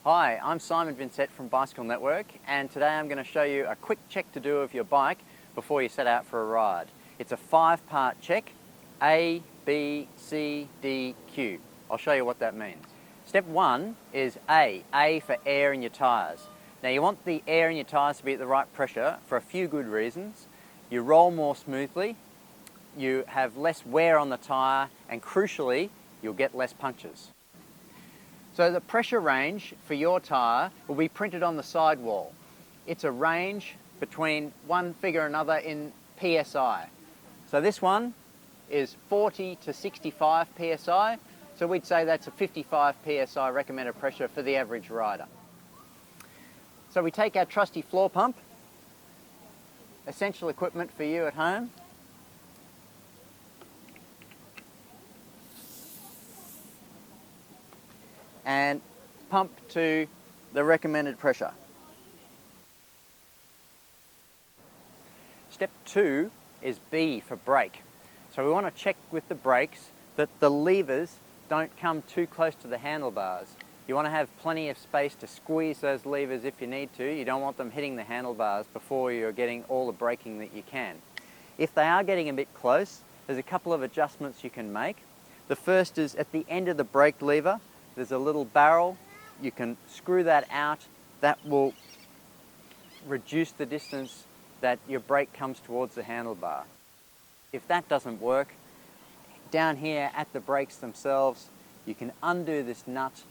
Hi, I'm Simon Vincent from Bicycle Network, and today I'm going to show you a quick check to do of your bike before you set out for a ride. It's a 5-part check, A, B, C, D, Q. I'll show you what that means. Step 1 is A for air in your tyres. Now you want the air in your tyres to be at the right pressure for a few good reasons. You roll more smoothly, you have less wear on the tyre, and crucially, you'll get less punctures. So the pressure range for your tyre will be printed on the sidewall. It's a range between one figure and another in PSI. So this one is 40 to 65 PSI, so we'd say that's a 55 PSI recommended pressure for the average rider. So we take our trusty floor pump, essential equipment for you at home, and pump to the recommended pressure. Step 2 is B for brake. So we want to check with the brakes that the levers don't come too close to the handlebars. You want to have plenty of space to squeeze those levers if you need to. You don't want them hitting the handlebars before you're getting all the braking that you can. If they are getting a bit close, there's a couple of adjustments you can make. The first is at the end of the brake lever, there's a little barrel. You can screw that out. That will reduce the distance that your brake comes towards the handlebar. If that doesn't work, down here at the brakes themselves, you can undo this nut,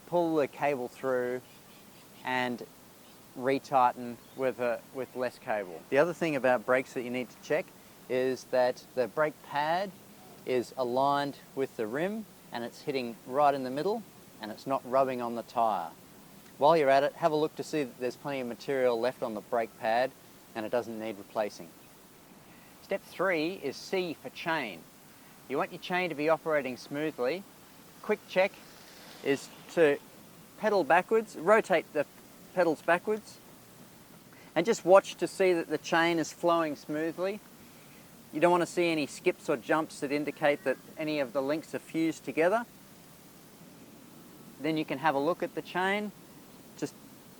pull the cable through, and retighten with less cable. The other thing about brakes that you need to check is that the brake pad is aligned with the rim, and it's hitting right in the middle, and it's not rubbing on the tyre. While you're at it, have a look to see that there's plenty of material left on the brake pad and it doesn't need replacing. Step 3 is C for chain. You want your chain to be operating smoothly. Quick check is to pedal backwards, rotate the pedals backwards, and just watch to see that the chain is flowing smoothly. You don't want to see any skips or jumps that indicate that any of the links are fused together. Then you can have a look at the chain, just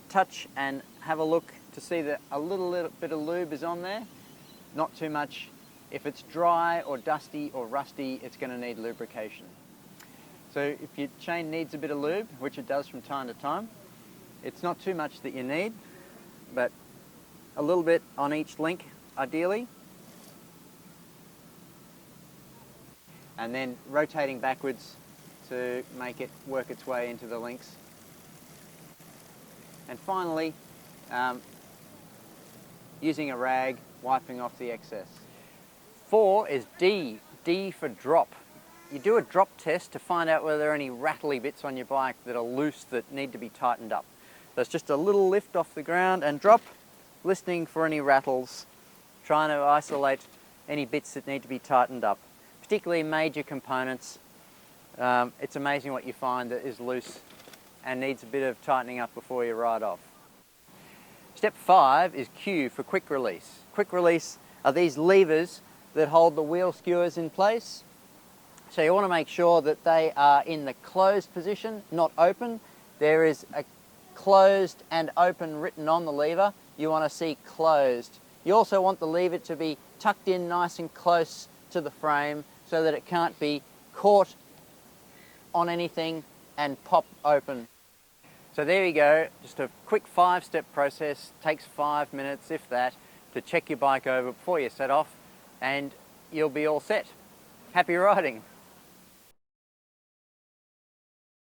touch and have a look to see that a little bit of lube is on there, not too much. If it's dry or dusty or rusty, it's going to need lubrication. So if your chain needs a bit of lube, which it does from time to time, it's not too much that you need, but a little bit on each link ideally. And then rotating backwards to make it work its way into the links. And finally, using a rag, wiping off the excess. 4 is D for drop. You do a drop test to find out whether there are any rattly bits on your bike that are loose that need to be tightened up. So it's just a little lift off the ground and drop, listening for any rattles, trying to isolate any bits that need to be tightened up. Particularly major components, it's amazing what you find that is loose and needs a bit of tightening up before you ride off. Step 5 is Q for quick release. Quick release are these levers that hold the wheel skewers in place. So you want to make sure that they are in the closed position, not open. There is a closed and open written on the lever. You want to see closed. You also want the lever to be tucked in nice and close to the frame so that it can't be caught on anything and pop open. So there you go, just a quick 5-step process, takes 5 minutes, if that, to check your bike over before you set off, and you'll be all set. Happy riding!